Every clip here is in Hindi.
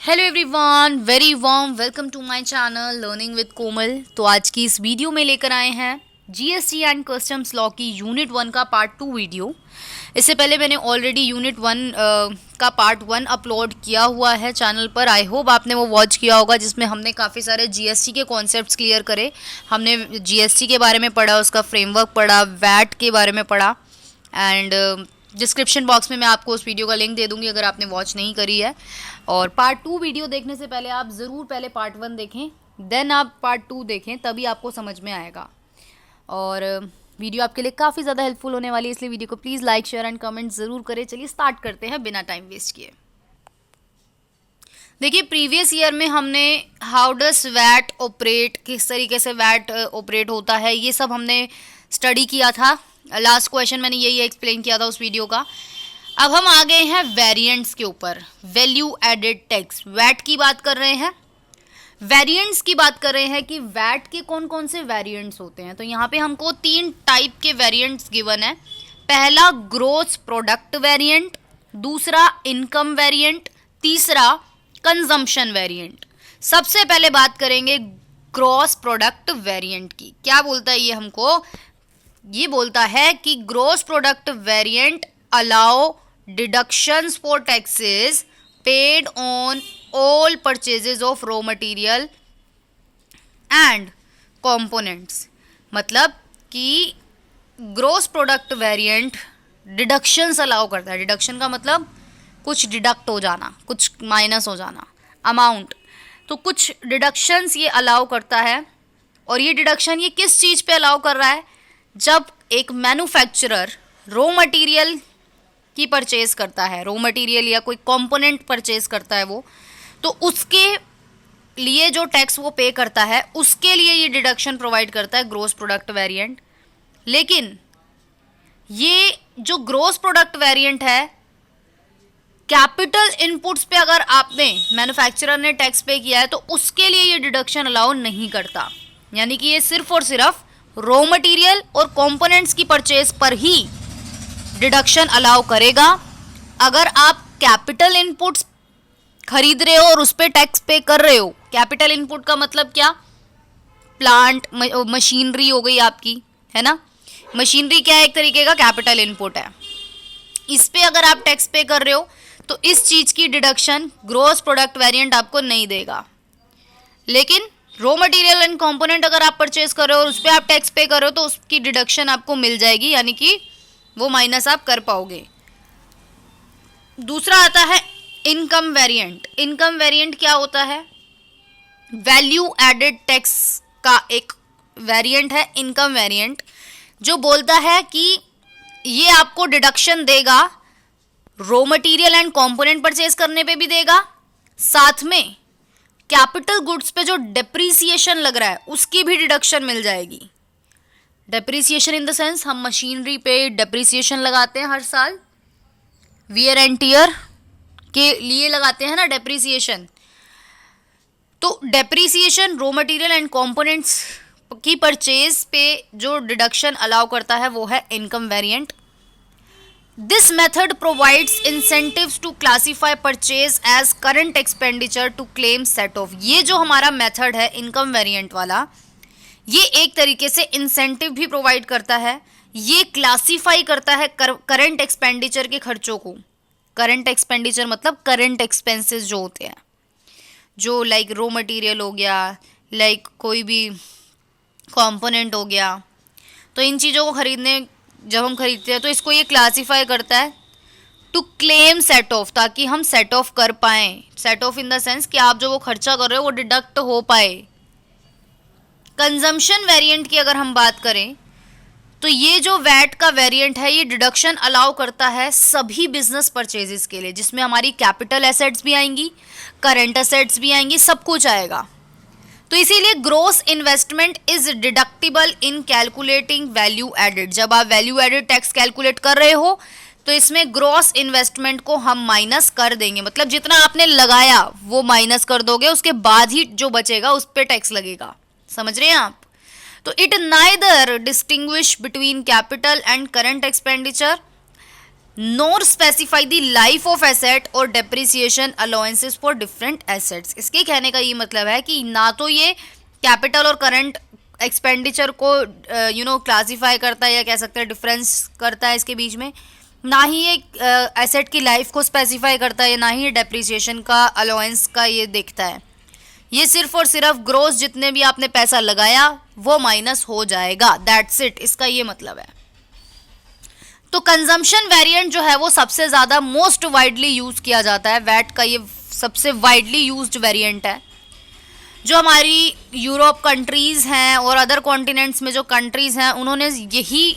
Hello everyone, very warm welcome to my channel learning with Komal. तो आज की इस वीडियो में लेकर आए हैं जीएसटी एंड कस्टम्स लॉ की यूनिट 1 का पार्ट 2 वीडियो। इससे पहले मैंने ऑलरेडी यूनिट 1 का पार्ट 1 अपलोड किया हुआ है चैनल पर। आई होप आपने वो वॉच किया होगा, जिसमें हमने काफ़ी सारे जीएसटी के कॉन्सेप्ट्स क्लियर करे। हमने जीएसटी के बारे में पढ़ा, उसका फ्रेमवर्क पढ़ा, वैट के बारे में पढ़ा एंड डिस्क्रिप्शन बॉक्स में मैं आपको उस वीडियो का लिंक दे दूंगी अगर आपने वॉच नहीं करी है। और पार्ट 2 वीडियो देखने से पहले आप ज़रूर पहले पार्ट 1 देखें, देन आप पार्ट 2 देखें, तभी आपको समझ में आएगा। और वीडियो आपके लिए काफ़ी ज़्यादा हेल्पफुल होने वाली है, इसलिए वीडियो को please like share and comment ज़रूर करें। चलिए स्टार्ट करते हैं बिना टाइम वेस्ट किए। देखिए, प्रीवियस ईयर में हमने हाउ डस वैट ऑपरेट, किस तरीके से वैट ऑपरेट होता है, ये सब हमने स्टडी किया था। लास्ट क्वेश्चन मैंने यही एक्सप्लेन किया था उस वीडियो का। अब हम आ गए हैं वेरिएंट्स के ऊपर। वैल्यू एडेड टैक्स, वैट की बात कर रहे हैं, वेरिएंट्स की बात कर रहे हैं कि वैट के कौन कौन से वेरिएंट्स होते हैं। तो यहाँ पे हमको 3 टाइप के वेरिएंट्स गिवन है। पहला ग्रोस प्रोडक्ट वेरिएंट, दूसरा इनकम वेरिएंट, तीसरा कंजम्पशन वेरिएंट। सबसे पहले बात करेंगे ग्रॉस प्रोडक्ट वेरिएंट की। क्या बोलता है ये हमको? ये बोलता है कि gross product variant allow deductions for taxes paid on all purchases of raw material and components. मतलब कि gross product variant deductions allow करता है। डिडक्शन का मतलब कुछ डिडक्ट हो जाना, कुछ माइनस हो जाना, अमाउंट। तो कुछ डिडक्शंस ये अलाउ करता है। और ये डिडक्शन ये किस चीज़ पे अलाउ कर रहा है? जब एक मैन्युफैक्चरर रॉ मटेरियल की परचेज करता है, रॉ मटेरियल या कोई कंपोनेंट परचेज करता है वो, तो उसके लिए जो टैक्स वो पे करता है, उसके लिए ये डिडक्शन प्रोवाइड करता है ग्रॉस प्रोडक्ट वेरिएंट। लेकिन ये जो ग्रॉस प्रोडक्ट वेरिएंट है, कैपिटल इनपुट्स पे अगर आपने मैन्युफैक्चरर ने टैक्स पे किया है तो उसके लिए ये डिडक्शन अलाउ नहीं करता। यानी कि ये सिर्फ और सिर्फ रॉ मटेरियल और कंपोनेंट्स की परचेज पर ही डिडक्शन अलाउ करेगा। अगर आप कैपिटल इनपुट्स खरीद रहे हो और उस पर टैक्स पे कर रहे हो, कैपिटल इनपुट का मतलब क्या? प्लांट, मशीनरी हो गई आपकी, है ना। मशीनरी क्या है? एक तरीके का कैपिटल इनपुट है। इस पे अगर आप टैक्स पे कर रहे हो तो इस चीज़ की डिडक्शन ग्रॉस प्रोडक्ट वेरिएंट आपको नहीं देगा। लेकिन रॉ मटेरियल एंड कंपोनेंट अगर आप परचेज कर रहे हो और उस पर आप टैक्स पे कर रहे हो तो उसकी डिडक्शन आपको मिल जाएगी, यानी कि वो माइनस आप कर पाओगे। दूसरा आता है इनकम वेरिएंट। इनकम वेरिएंट क्या होता है? वैल्यू एडेड टैक्स का एक वेरिएंट है इनकम वेरिएंट, जो बोलता है कि ये आपको डिडक्शन देगा, raw material and component purchase करने पे भी देगा, साथ में कैपिटल गुड्स पे जो डेप्रीसिएशन लग रहा है उसकी भी डिडक्शन मिल जाएगी। डेप्रीसिएशन इन द सेंस, हम मशीनरी पे डेप्रीसिएशन लगाते हैं हर साल, वियर एंड टियर के लिए लगाते हैं ना डेप्रीसिएशन। तो depreciation raw material and components की परचेज पे जो डिडक्शन अलाउ करता है वो है income variant. This method provides incentives to classify purchase as current expenditure to claim set off. ये जो हमारा मेथड है इनकम वेरिएंट वाला, ये एक तरीके से इंसेंटिव भी प्रोवाइड करता है। ये क्लासीफाई करता है करंट एक्सपेंडिचर के खर्चों को। करंट एक्सपेंडिचर मतलब करंट एक्सपेंसेस जो होते हैं, जो लाइक रॉ मटेरियल हो गया, लाइक कोई भी कंपोनेंट हो गया। तो इन चीज़ों को खरीदने जब हम खरीदते हैं तो इसको ये क्लासीफाई करता है टू क्लेम सेट ऑफ, ताकि हम सेट ऑफ कर पाएँ। Set of in the sense कि आप जो वो खर्चा कर रहे हो वो डिडक्ट हो पाए। कंजम्पशन वेरिएंट की अगर हम बात करें तो ये जो वैट का वेरिएंट है ये डिडक्शन अलाउ करता है सभी बिजनेस परचेजेस के लिए, जिसमें हमारी कैपिटल एसेट्स भी आएंगी, करंट एसेट्स भी आएंगी, सब कुछ आएगा। तो इसीलिए gross investment is deductible in calculating value added. जब आप वैल्यू एडेड टैक्स कैलकुलेट कर रहे हो तो इसमें ग्रॉस इन्वेस्टमेंट को हम माइनस कर देंगे। मतलब जितना आपने लगाया वो माइनस कर दोगे, उसके बाद ही जो बचेगा उस पर टैक्स लगेगा। समझ रहे हैं आप? तो it neither distinguish between capital and current expenditure, nor specify the life of asset और depreciation allowances for different assets. इसके कहने का ये मतलब है कि ना तो ये कैपिटल और करंट एक्सपेंडिचर को क्लासीफाई करता है, या कह सकते हैं डिफरेंस करता है इसके बीच में, ना ही ये एसेट की लाइफ को स्पेसिफाई करता है, ना ही डेप्रिसिएशन का अलाउंस का ये देखता है। ये सिर्फ और सिर्फ ग्रोस जितने भी आपने पैसा लगाया वो माइनस हो जाएगा, दैट्स इट, इसका ये मतलब है। तो कंजम्पशन वेरिएंट जो है वो सबसे ज़्यादा मोस्ट वाइडली यूज़ किया जाता है, वैट का ये सबसे वाइडली यूज्ड वेरिएंट है। जो हमारी यूरोप कंट्रीज़ हैं और अदर कॉन्टिनेंट्स में जो कंट्रीज़ हैं उन्होंने यही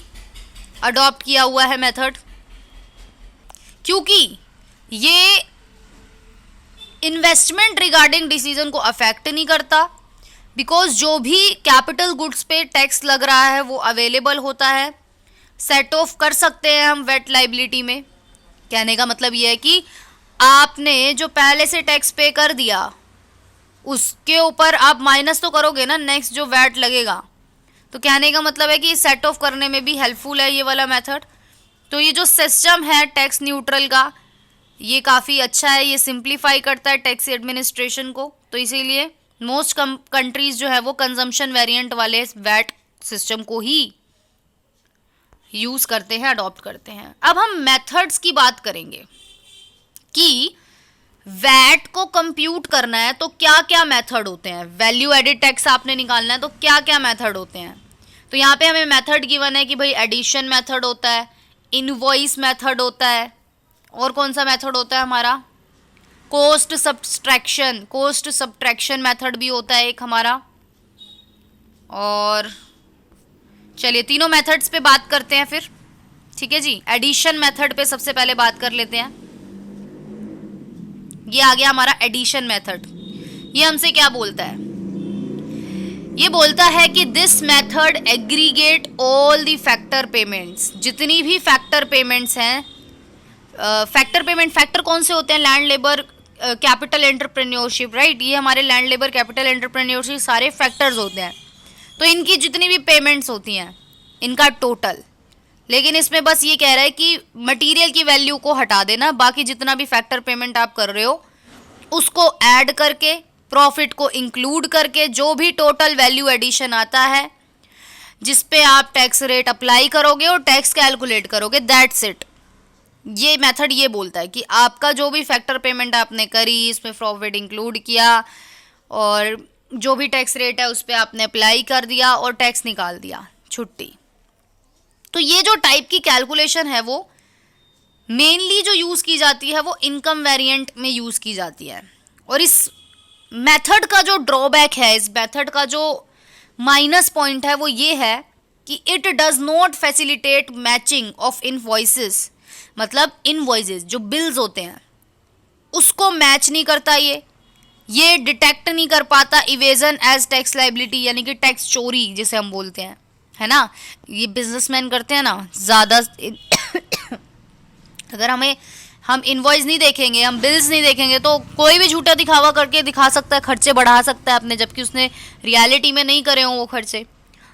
अडॉप्ट किया हुआ है मेथड, क्योंकि ये इन्वेस्टमेंट रिगार्डिंग डिसीजन को अफेक्ट नहीं करता, बिकॉज जो भी कैपिटल गुड्स पे टैक्स लग रहा है वो अवेलेबल होता है, सेट ऑफ कर सकते हैं हम वेट लाइबिलिटी में। कहने का मतलब ये है कि आपने जो पहले से टैक्स पे कर दिया उसके ऊपर आप माइनस तो करोगे ना नेक्स्ट जो वैट लगेगा। तो कहने का मतलब है कि सेट ऑफ करने में भी हेल्पफुल है ये वाला मेथड। तो ये जो सिस्टम है टैक्स न्यूट्रल का, ये काफ़ी अच्छा है, ये सिंप्लीफाई करता है टैक्स एडमिनिस्ट्रेशन को। तो इसीलिए मोस्ट कंट्रीज जो है वो कंजम्पशन वेरिएंट वाले वैट सिस्टम को ही यूज़ करते हैं, अडॉप्ट करते हैं। अब हम मेथड्स की बात करेंगे कि वैट को कंप्यूट करना है तो क्या क्या मेथड होते हैं। वैल्यू एडिड टैक्स आपने निकालना है तो क्या क्या मेथड होते हैं। तो यहाँ पे हमें मेथड गिवन है कि भाई एडिशन मेथड होता है, इनवॉइस मेथड होता है, और कौन सा मेथड होता है हमारा, कोस्ट सब्ट्रैक्शन मेथड भी होता है एक हमारा। और चलिए तीनों मेथड्स पे बात करते हैं फिर, ठीक है जी। एडिशन मेथड पे सबसे पहले बात कर लेते हैं। ये आ गया हमारा एडिशन मेथड। ये हमसे क्या बोलता है, ये बोलता है कि this method aggregate all the factor payments, जितनी भी फैक्टर पेमेंट्स हैं। फैक्टर कौन से होते हैं, land labour capital entrepreneurship, right. ये हमारे लैंड लेबर कैपिटल एंटरप्रेन्योरशिप सारे फैक्टर्स होते हैं। तो इनकी जितनी भी पेमेंट्स होती हैं इनका टोटल, लेकिन इसमें बस ये कह रहा है कि मटेरियल की वैल्यू को हटा देना, बाकी जितना भी फैक्टर पेमेंट आप कर रहे हो उसको ऐड करके प्रॉफिट को इंक्लूड करके जो भी टोटल वैल्यू एडिशन आता है जिस पे आप टैक्स रेट अप्लाई करोगे और टैक्स कैलकुलेट करोगे, दैट्स इट। ये मेथड ये बोलता है कि आपका जो भी फैक्टर पेमेंट आपने करी, इसमें प्रॉफिट इंक्लूड किया और जो भी टैक्स रेट है उस पर आपने अप्लाई कर दिया और टैक्स निकाल दिया, छुट्टी। तो ये जो टाइप की कैलकुलेशन है वो मेनली जो यूज़ की जाती है वो इनकम वेरिएंट में यूज़ की जाती है। और इस मेथड का जो ड्रॉबैक है, इस मेथड का जो माइनस पॉइंट है वो ये है कि it does not facilitate matching of invoices, मतलब इनवॉइसेस जो बिल्स होते हैं उसको मैच नहीं करता। ये डिटेक्ट नहीं कर पाता इवेजन एज टैक्स लाइबिलिटी, यानी कि टैक्स चोरी जिसे हम बोलते हैं, है ना। ये बिजनेसमैन करते हैं ना ज़्यादा। अगर हम इनवॉइस नहीं देखेंगे, हम बिल्स नहीं देखेंगे तो कोई भी झूठा दिखावा करके दिखा सकता है, खर्चे बढ़ा सकता है अपने, जबकि उसने रियलिटी में नहीं करे हों वो खर्चे।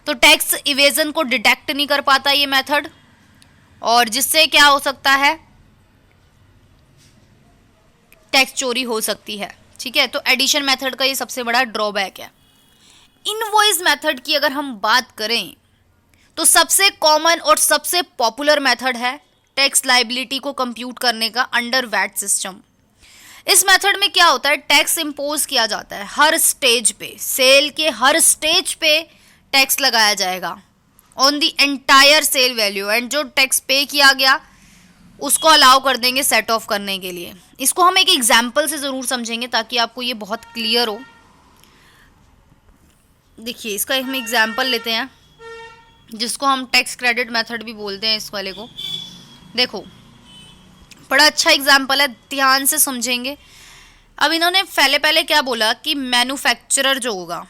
तो टैक्स इवेजन को डिटेक्ट नहीं कर पाता ये मेथड, और जिससे क्या हो सकता है, टैक्स चोरी हो सकती है, ठीक है। तो एडिशन मेथड का ये सबसे बड़ा ड्रॉबैक है। इनवॉइस मेथड की अगर हम बात करें तो सबसे कॉमन और सबसे पॉपुलर मेथड है टैक्स लाइबिलिटी को कंप्यूट करने का अंडर वैट सिस्टम। इस मेथड में क्या होता है, टैक्स इंपोज किया जाता है हर स्टेज पे, सेल के हर स्टेज पे टैक्स लगाया जाएगा on the entire sale value, and जो टैक्स पे किया गया उसको अलाउ कर देंगे सेट ऑफ करने के लिए। इसको हम एक एग्जाम्पल से ज़रूर समझेंगे ताकि आपको ये बहुत क्लियर हो। देखिए इसका हम एग्जाम्पल लेते हैं जिसको हम टैक्स क्रेडिट मेथड भी बोलते हैं इस वाले को। देखो बड़ा अच्छा एग्जाम्पल है, ध्यान से समझेंगे। अब इन्होंने पहले क्या बोला कि मैन्युफैक्चरर जो होगा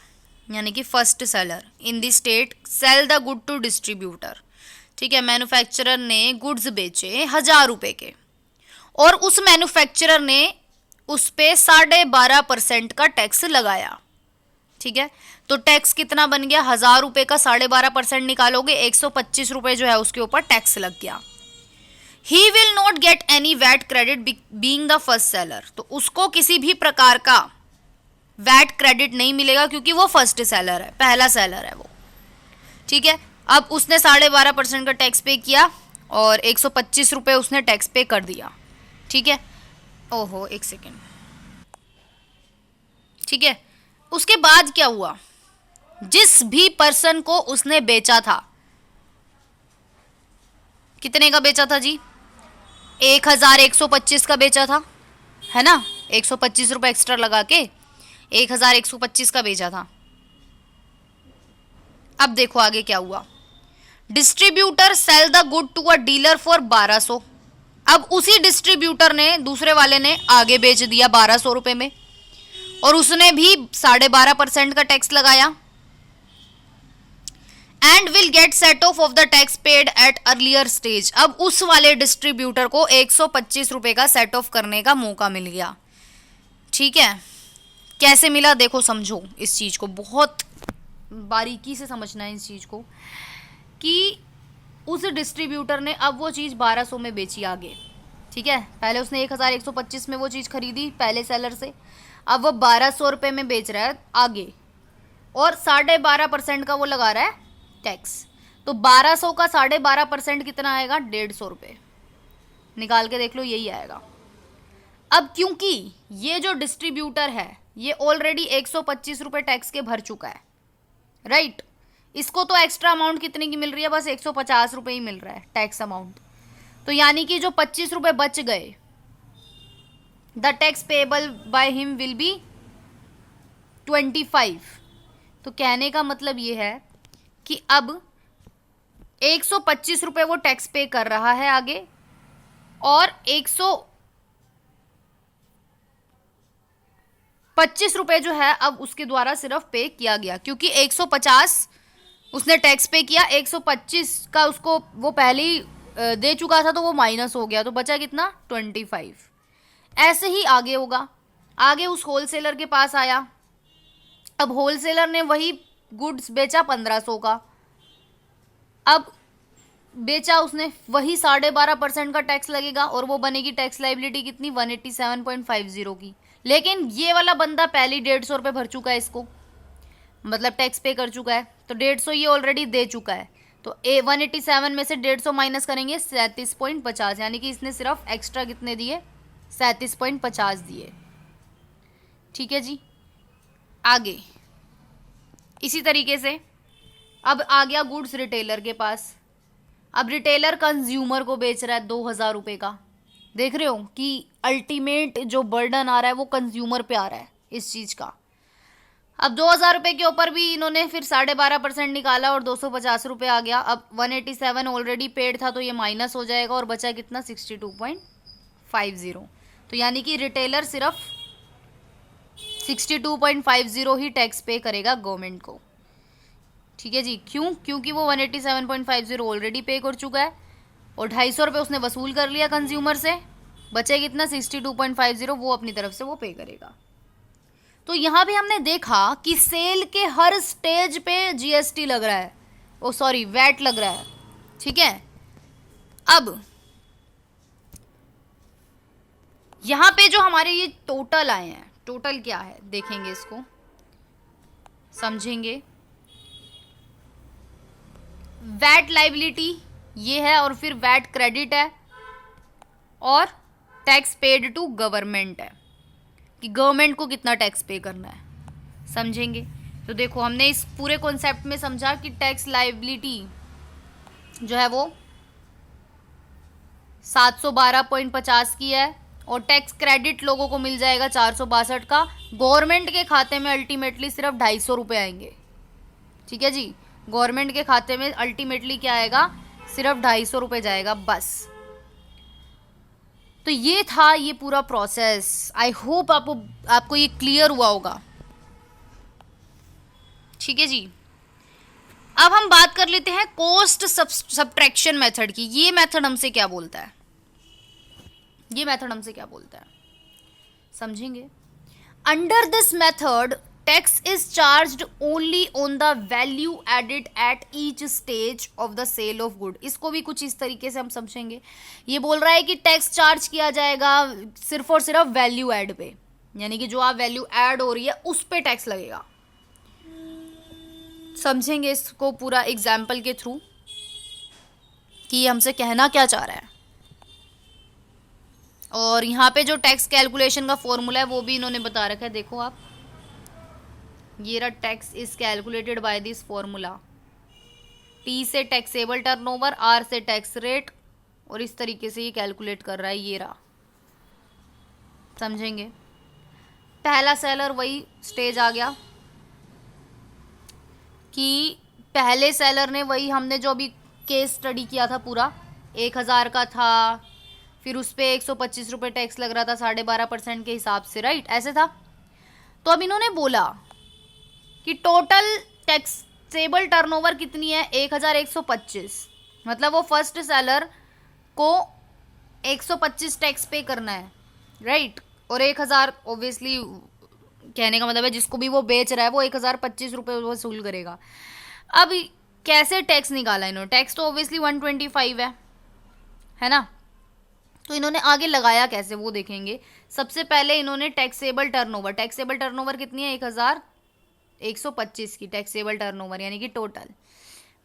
यानी कि first seller in the state sell the good to distributor, ठीक है। मैन्युफैक्चरर ने गुड्स बेचे 1000 रुपये के और उस मैन्युफैक्चरर ने उस पे 12.5% का टैक्स लगाया, ठीक है। तो टैक्स कितना बन गया, 1000 रुपये का 12.5% निकालोगे 125 रुपये जो है उसके ऊपर टैक्स लग गया। He will not get any VAT credit being the first seller, तो उसको किसी भी प्रकार का वैट क्रेडिट नहीं मिलेगा क्योंकि वो फर्स्ट सेलर है, पहला सेलर है वो। ठीक है, अब उसने 12.5% का टैक्स पे किया और 125 रुपये उसने टैक्स पे कर दिया। ठीक है, ओहो एक सेकेंड। ठीक है, उसके बाद क्या हुआ, जिस भी पर्सन को उसने बेचा था, कितने का बेचा था जी, 1125 का बेचा था, है ना, 125 रुपये एक्स्ट्रा लगा के 1125 का बेचा था। अब देखो आगे क्या हुआ, distributor sell the good to a dealer for 1200। अब उसी डिस्ट्रीब्यूटर ने, दूसरे वाले ने आगे बेच दिया 1200 रुपये में, और उसने भी 12.5% का टैक्स लगाया। And will get set off the tax paid at earlier stage. अब उस वाले डिस्ट्रीब्यूटर को 125 रुपये का सेट ऑफ करने का मौका मिल गया। ठीक है, कैसे मिला देखो, समझो इस चीज को, बहुत बारीकी से समझना है इस चीज को, कि उस डिस्ट्रीब्यूटर ने अब वो चीज़ 1200 में बेची आगे। ठीक है, पहले उसने 1125 में वो चीज़ खरीदी पहले सेलर से, अब वो 1200 रुपये में बेच रहा है आगे, और 12.5% का वो लगा रहा है टैक्स। तो 1200 का 12.5% कितना आएगा, 150 रुपये। निकाल के देख लो, यही आएगा। अब क्योंकि ये जो डिस्ट्रीब्यूटर है ये ऑलरेडी 125 रुपये टैक्स के भर चुका है, राइट, इसको तो एक्स्ट्रा अमाउंट कितने की मिल रही है, बस 150 रुपये ही मिल रहा है टैक्स अमाउंट। तो यानी कि जो 25 रुपये बच गए, the tax payable by him will be 25। तो कहने का मतलब ये है कि अब 125 रुपये वो टैक्स पे कर रहा है आगे, और 125 रुपये जो है अब उसके द्वारा सिर्फ पे किया गया, क्योंकि 150 उसने टैक्स पे किया, 125 का उसको वो पहले ही दे चुका था, तो वो माइनस हो गया, तो बचा कितना, 25। ऐसे ही आगे होगा, आगे उस होलसेलर के पास आया, अब होलसेलर ने वही गुड्स बेचा 1500 का, अब बेचा उसने वही 12.5% का टैक्स लगेगा, और वो बनेगी टैक्स लाइबिलिटी कितनी, 187.50 की। लेकिन ये वाला बंदा पहले 150 रुपये भर चुका है इसको, मतलब टैक्स पे कर चुका है, तो 150 ये ऑलरेडी दे चुका है। तो 187 में से 150 माइनस करेंगे 37.50, यानी कि इसने सिर्फ एक्स्ट्रा कितने दिए, 37.50 दिए। ठीक है जी, आगे इसी तरीके से अब आ गया गुड्स रिटेलर के पास। अब रिटेलर कंज्यूमर को बेच रहा है 2000 रुपये का। देख रहे हो कि अल्टीमेट जो बर्डन आ रहा है वो कंज्यूमर पे आ रहा है इस चीज़ का। अब 2000 रुपये के ऊपर भी इन्होंने फिर 12.5% निकाला और 250 रुपये आ गया। अब 187 ऑलरेडी पेड था, तो ये माइनस हो जाएगा और बचा कितना, 62.50। तो यानी कि रिटेलर सिर्फ 62.50 ही टैक्स पे करेगा गवर्नमेंट को। ठीक है जी, क्यों, क्योंकि वो 187.50 ऑलरेडी पे कर चुका है, और 250 रुपये उसने वसूल कर लिया कंज्यूमर से, बचे कितना, 62.50, वो अपनी तरफ से वो पे करेगा। तो यहाँ भी हमने देखा कि सेल के हर स्टेज पे जीएसटी लग रहा है, ओ सॉरी वैट लग रहा है। ठीक है, अब यहाँ पे जो हमारे ये टोटल आए हैं, टोटल क्या है देखेंगे, इसको समझेंगे। वैट लाइबिलिटी ये है, और फिर वैट क्रेडिट है, और टैक्स पेड टू गवर्नमेंट है, कि गवर्नमेंट को कितना टैक्स पे करना है, समझेंगे। तो देखो हमने इस पूरे कॉन्सेप्ट में समझा कि टैक्स लाइबिलिटी जो है वो 712.50 की है, और टैक्स क्रेडिट लोगों को मिल जाएगा 462 का। गवर्नमेंट के खाते में अल्टीमेटली सिर्फ 250 रुपये आएंगे। ठीक है जी, गवर्नमेंट के खाते में अल्टीमेटली क्या आएगा, सिर्फ 250 रुपये जाएगा बस। तो ये था ये पूरा प्रोसेस। आई होप आपको ये क्लियर हुआ होगा। ठीक है जी, अब हम बात कर लेते हैं कॉस्ट सब्ट्रैक्शन मेथड की। ये मेथड हमसे क्या बोलता है, ये मेथड हमसे क्या बोलता है, समझेंगे। Under this method tax is charged only on the value added at each stage of the sale of good. इसको भी कुछ इस तरीके से हम समझेंगे। ये बोल रहा है कि टैक्स चार्ज किया जाएगा सिर्फ और सिर्फ वैल्यू एड पे, यानी कि जो आप वैल्यू ऐड हो रही है उस पे टैक्स लगेगा। समझेंगे इसको पूरा एग्जाम्पल के थ्रू कि ये हमसे कहना क्या चाह रहा है। और यहाँ पे जो टैक्स कैलकुलेशन का फॉर्मूला है वो भी इन्होंने बता रखा है। देखो आप, ये रहा, tax is calculated by this formula. T से टैक्सेबल टर्नओवर, आर से टैक्स रेट, और इस तरीके से ये कैलकुलेट कर रहा है। ये रहा, समझेंगे। पहला सेलर वही स्टेज आ गया कि पहले सेलर ने वही, हमने जो अभी केस स्टडी किया था पूरा, 1000 का था, फिर उस पर 125 रुपये टैक्स लग रहा था 12.5% के हिसाब से, राइट, ऐसे था। तो अब इन्होंने बोला कि टोटल टैक्सेबल टर्नओवर कितनी है, 1125। मतलब वो फर्स्ट सेलर को 125 टैक्स पे करना है, राइट। और 1000 ऑब्वियसली, कहने का मतलब है जिसको भी वो बेच रहा है वो 1025 रुपये वसूल करेगा। अब कैसे टैक्स निकाला इन्होंने? टैक्स तो ऑब्वियसली 125 है ना। तो इन्होंने आगे लगाया कैसे वो देखेंगे। सबसे पहले इन्होंने टैक्सेबल टर्नओवर कितनी है, 1125 की टैक्सेबल टर्नओवर, यानी कि टोटल,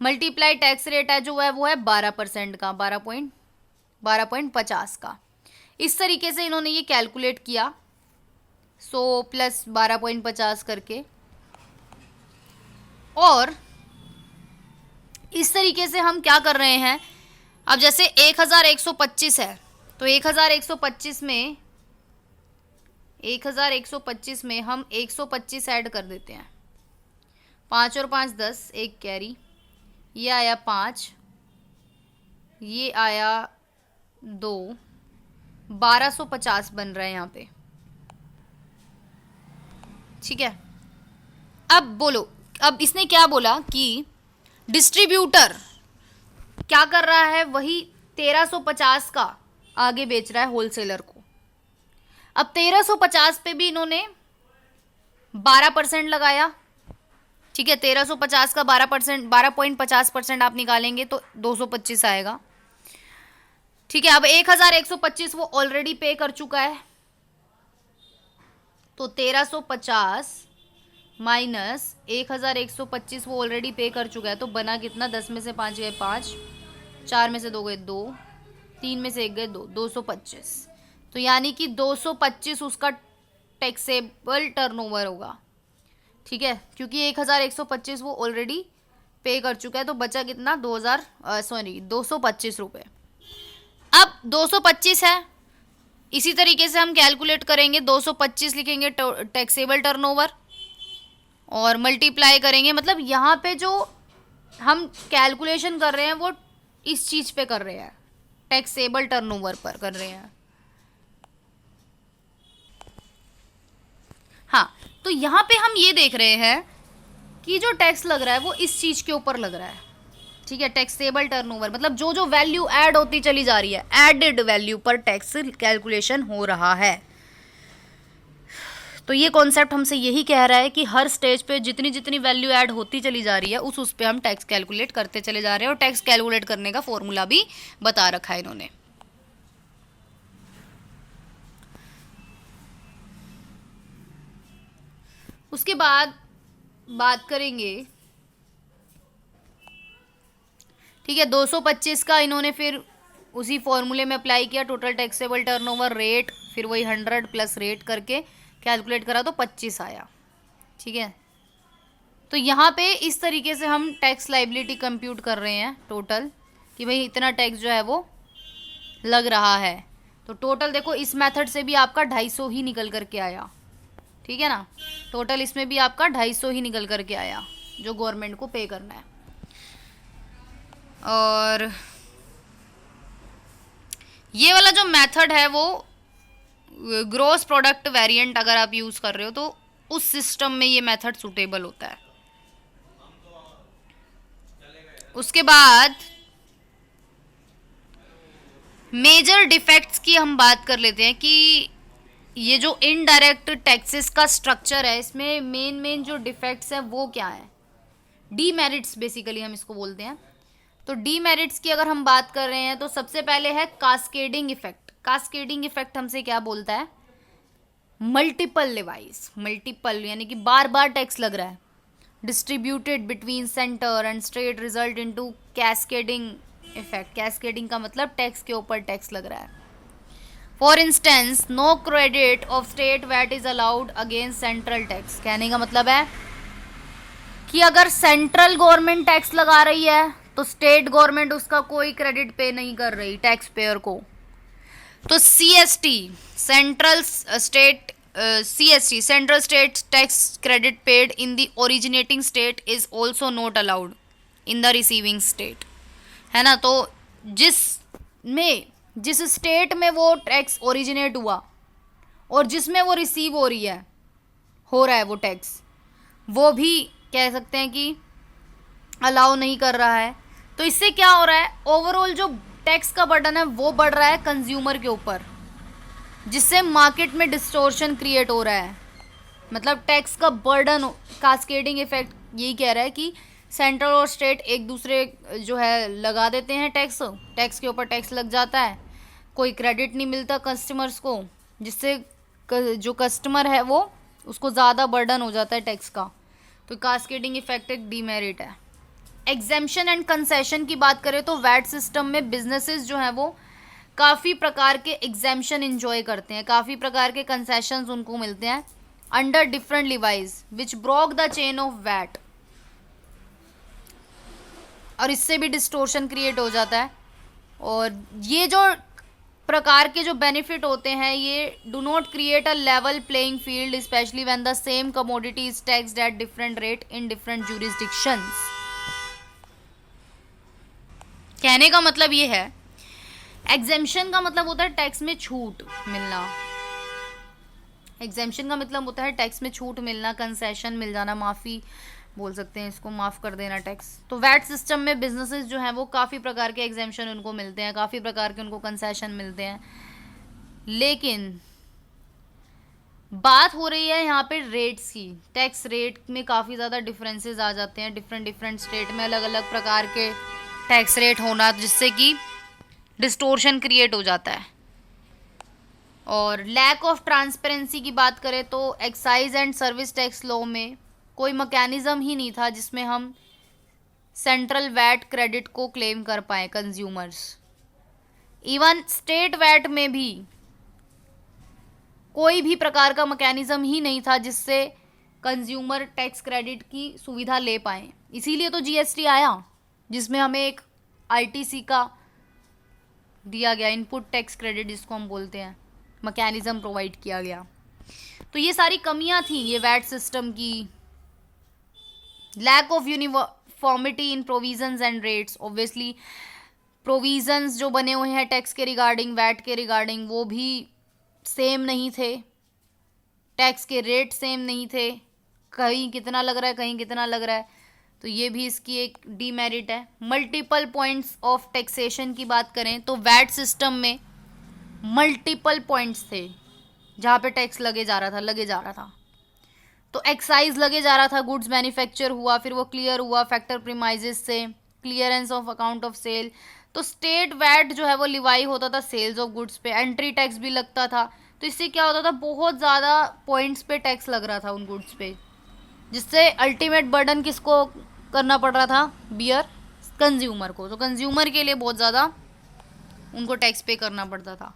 मल्टीप्लाई टैक्स रेट है जो है वो है 12% का, 12.50 का। इस तरीके से इन्होंने ये कैलकुलेट किया, 100 प्लस 12.50 करके। और इस तरीके से हम क्या कर रहे हैं, अब जैसे 1125 है तो 1125 में हम 125 ऐड कर देते हैं। 5 और 5 10, एक कैरी, ये आया 5, ये आया 2, 1250 बन रहा है यहाँ पे, ठीक है। अब बोलो, अब इसने क्या बोला कि डिस्ट्रीब्यूटर क्या कर रहा है, वही 1350 का आगे बेच रहा है होलसेलर को। अब 1350 पे भी इन्होंने 12% लगाया, ठीक है। 1350 का 12%, 12.50% आप निकालेंगे तो 225 आएगा, ठीक है। अब 1125 वो ऑलरेडी पे कर चुका है, तो 1350 माइनस 1125 वो ऑलरेडी पे कर चुका है, तो बना कितना, 10 में से 5 गए 5, 4 में से 2 गए 2, 3 में से 1 गए 2, 225। तो यानी कि 225 उसका टैक्सेबल टर्नओवर होगा, ठीक है, क्योंकि 1125 वो ऑलरेडी पे कर चुका है। तो बचा कितना, 225 रुपये। अब 225 है, इसी तरीके से हम कैलकुलेट करेंगे, 225 लिखेंगे टैक्सेबल टर्नओवर और मल्टीप्लाई करेंगे। मतलब यहाँ पे जो हम कैलकुलेशन कर रहे हैं वो इस चीज पे कर रहे हैं, टैक्सेबल टर्नओवर पर कर रहे हैं। हाँ, तो यहाँ पे हम ये देख रहे हैं कि जो टैक्स लग रहा है वो इस चीज के ऊपर लग रहा है, ठीक है। टैक्सेबल टर्नओवर मतलब जो जो वैल्यू ऐड होती चली जा रही है, एडेड वैल्यू पर टैक्स कैलकुलेशन हो रहा है। तो ये कॉन्सेप्ट हमसे यही कह रहा है कि हर स्टेज पे जितनी जितनी वैल्यू ऐड होती चली जा रही है उस पे हम टैक्स कैलकुलेट करते चले जा रहे हैं। और टैक्स कैलकुलेट करने का फॉर्मूला भी बता रखा है इन्होंने। उसके बाद बात करेंगे, ठीक है, 225 का इन्होंने फिर उसी फॉर्मूले में अप्लाई किया, टोटल टैक्सेबल टर्नओवर रेट, फिर वही 100 प्लस रेट करके कैलकुलेट करा तो 25 आया, ठीक है। तो यहाँ पे इस तरीके से हम टैक्स लाइबिलिटी कंप्यूट कर रहे हैं टोटल, कि भाई इतना टैक्स जो है वो लग रहा है। तो टोटल देखो इस मेथड से भी आपका 250 ही निकल करके आया, ठीक है ना। टोटल इसमें भी आपका 250 ही निकल करके आया जो गवर्नमेंट को पे करना है। और ये वाला जो मेथड है वो ग्रॉस प्रोडक्ट वेरिएंट अगर आप यूज कर रहे हो तो उस सिस्टम में ये मेथड सुटेबल होता है। उसके बाद मेजर डिफेक्ट्स की हम बात कर लेते हैं कि ये जो इनडायरेक्ट टैक्सेस का स्ट्रक्चर है, इसमें मेन जो डिफेक्ट्स है वो क्या है? डीमेरिट्स बेसिकली हम इसको बोलते हैं। तो डीमेरिट्स की अगर हम बात कर रहे हैं तो सबसे पहले है कास्केडिंग इफेक्ट। कास्केडिंग इफेक्ट हमसे क्या बोलता है? मल्टीपल लेवाइज, मल्टीपल यानी कि बार बार टैक्स लग रहा है, distributed between centre and state result into cascading effect. Cascading का मतलब टैक्स के ऊपर टैक्स लग रहा है। For instance, no credit of state VAT is allowed against central tax. कहने का मतलब है कि अगर सेंट्रल गवर्नमेंट टैक्स लगा रही है तो स्टेट गवर्नमेंट उसका कोई क्रेडिट पे नहीं कर रही टैक्स पेयर को। तो CST, central state CST, central state tax credit paid in the originating state is also not allowed in the receiving state, है ना। तो जिस स्टेट में वो टैक्स ओरिजिनेट हुआ और जिसमें वो रिसीव हो रहा है वो टैक्स, वो भी कह सकते हैं कि अलाउ नहीं कर रहा है। तो इससे क्या हो रहा है? ओवरऑल जो टैक्स का बर्डन है वो बढ़ रहा है कंज्यूमर के ऊपर, जिससे मार्केट में डिस्टोर्शन क्रिएट हो रहा है। मतलब टैक्स का बर्डन, कास्केडिंग इफेक्ट यही कह रहा है कि सेंट्रल और स्टेट एक दूसरे जो है लगा देते हैं टैक्स के ऊपर टैक्स लग जाता है, कोई क्रेडिट नहीं मिलता कस्टमर्स को, जिससे जो कस्टमर है वो उसको ज़्यादा बर्डन हो जाता है टैक्स का। तो कास्केडिंग इफेक्ट एक डीमेरिट है। एग्जेम्पशन एंड कंसेशन की बात करें तो वैट सिस्टम में बिजनेसेस जो हैं वो काफ़ी प्रकार के एग्जेम्पशन इंजॉय करते हैं, काफ़ी प्रकार के कंसेशंस उनको मिलते हैं under different levies which broke the chain of VAT, और इससे भी डिस्टोर्शन क्रिएट हो जाता है। और ये जो प्रकार के जो बेनिफिट होते हैं ये do not create a level playing field specially when the same commodity is taxed at different rate in different jurisdictions. कहने का मतलब ये है, एग्जेम्पशन का मतलब होता है टैक्स में छूट मिलना, एग्जेम्पशन का मतलब होता है टैक्स में छूट मिलना, कंसेशन मिल जाना, माफ़ी बोल सकते हैं इसको, माफ़ कर देना टैक्स। तो वैट सिस्टम में बिजनेसेस जो हैं वो काफ़ी प्रकार के एग्जेम्पशन उनको मिलते हैं, काफ़ी प्रकार के उनको कंसेशन मिलते हैं। लेकिन बात हो रही है यहाँ पे रेट्स की। टैक्स रेट में काफ़ी ज़्यादा डिफरेंसेस आ जाते हैं, डिफरेंट स्टेट में अलग अलग प्रकार के टैक्स रेट होना, जिससे कि डिस्टोर्शन क्रिएट हो जाता है। और लैक ऑफ ट्रांसपेरेंसी की बात करें तो excise and service tax law में कोई मैकेनिज्म ही नहीं था जिसमें हम सेंट्रल वैट क्रेडिट को क्लेम कर पाए कंज्यूमर्स। इवन स्टेट वैट में भी कोई भी प्रकार का मैकेनिज्म ही नहीं था जिससे कंज्यूमर टैक्स क्रेडिट की सुविधा ले पाए। इसीलिए तो जीएसटी आया, जिसमें हमें एक आईटीसी का दिया गया, इनपुट टैक्स क्रेडिट जिसको हम बोलते हैं, मैकेनिज्म प्रोवाइड किया गया। तो ये सारी कमियां थी ये वैट सिस्टम की। Lack of uniformity in provisions and rates, obviously provisions जो बने हुए हैं टैक्स के रिगार्डिंग, वैट के रिगार्डिंग, वो भी सेम नहीं थे, टैक्स के रेट सेम नहीं थे, कहीं कितना लग रहा है कहीं कितना लग रहा है, तो ये भी इसकी एक डीमेरिट है। मल्टीपल पॉइंट्स ऑफ टैक्सेशन की बात करें तो वैट सिस्टम में मल्टीपल पॉइंट्स थे जहाँ पे टैक्स लगे जा रहा था। तो एक्साइज लगे जा रहा था, गुड्स मैन्युफैक्चर हुआ, फिर वो क्लियर हुआ फैक्टर प्रीमाइजेस से, clearance of account of sale. तो स्टेट वैट जो है वो लिवाई होता था सेल्स ऑफ गुड्स पे, एंट्री टैक्स भी लगता था। तो इससे क्या होता था, बहुत ज़्यादा पॉइंट्स पे टैक्स लग रहा था उन गुड्स पे, जिससे अल्टीमेट बर्डन किसको करना पड़ रहा था, बियर कंज्यूमर को। तो कंज्यूमर के लिए बहुत ज़्यादा उनको टैक्स पे करना पड़ता था।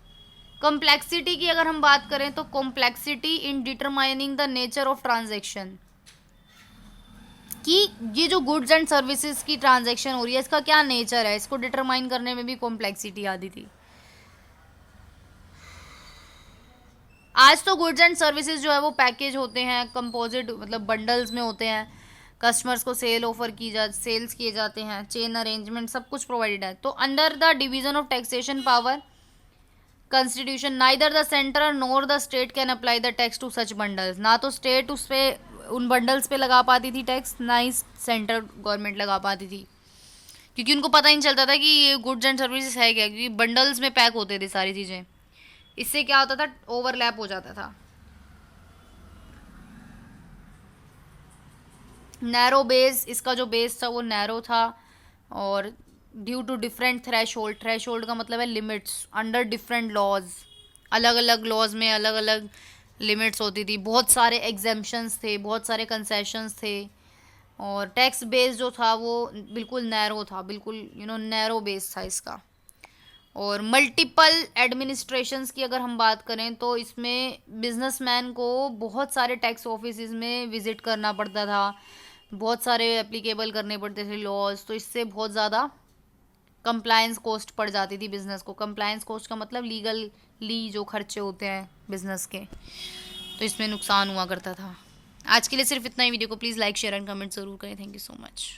कॉम्प्लेक्सिटी की अगर हम बात करें तो complexity in determining the nature of transaction, कि ये जो गुड्स एंड सर्विसेज की ट्रांजैक्शन हो रही है इसका क्या नेचर है, इसको डिटरमाइन करने में भी कॉम्प्लेक्सिटी आती थी। आज तो गुड्स एंड सर्विसेज जो है वो पैकेज होते हैं, कंपोजिट मतलब बंडल्स में होते हैं, कस्टमर्स को सेल्स किए जाते हैं, चेन अरेंजमेंट सब कुछ प्रोवाइडेड है। तो under the division of taxation power constitution neither the centre nor the state can apply the tax to such bundles. ना तो स्टेट उस पे उन बंडल्स पे लगा पाती थी टैक्स, ना ही सेंट्रल गवर्नमेंट लगा पाती थी, क्योंकि उनको पता ही नहीं चलता था कि ये गुड्स एंड सर्विसेज है क्या, क्योंकि बंडल्स में पैक होते थे सारी चीज़ें। इससे क्या होता था, ओवरलैप हो जाता था। नैरो बेस, इसका जो बेस था वो नैरो था, और due to different threshold, threshold का मतलब है लिमिट्स, अंडर डिफरेंट लॉज, अलग अलग लॉज में अलग अलग लिमिट्स होती थी, बहुत सारे एग्जेम्पशंस थे, बहुत सारे कंसेशंस थे। और टैक्स बेस जो था वो बिल्कुल नैरो था, बिल्कुल नैरो बेस था इसका। और मल्टीपल एडमिनिस्ट्रेशंस की अगर हम बात करें तो इसमें बिजनेसमैन को बहुत सारे टैक्स ऑफिस में विजिट करना पड़ता था, बहुत सारे एप्लीकेबल करने पड़ते थे लॉज, तो इससे बहुत ज़्यादा कंप्लायंस कॉस्ट पड़ जाती थी बिजनेस को। कंप्लायंस कॉस्ट का मतलब लीगली जो खर्चे होते हैं बिजनेस के, तो इसमें नुकसान हुआ करता था। आज के लिए सिर्फ इतना ही। वीडियो को please like share and comment ज़रूर करें। Thank you so much.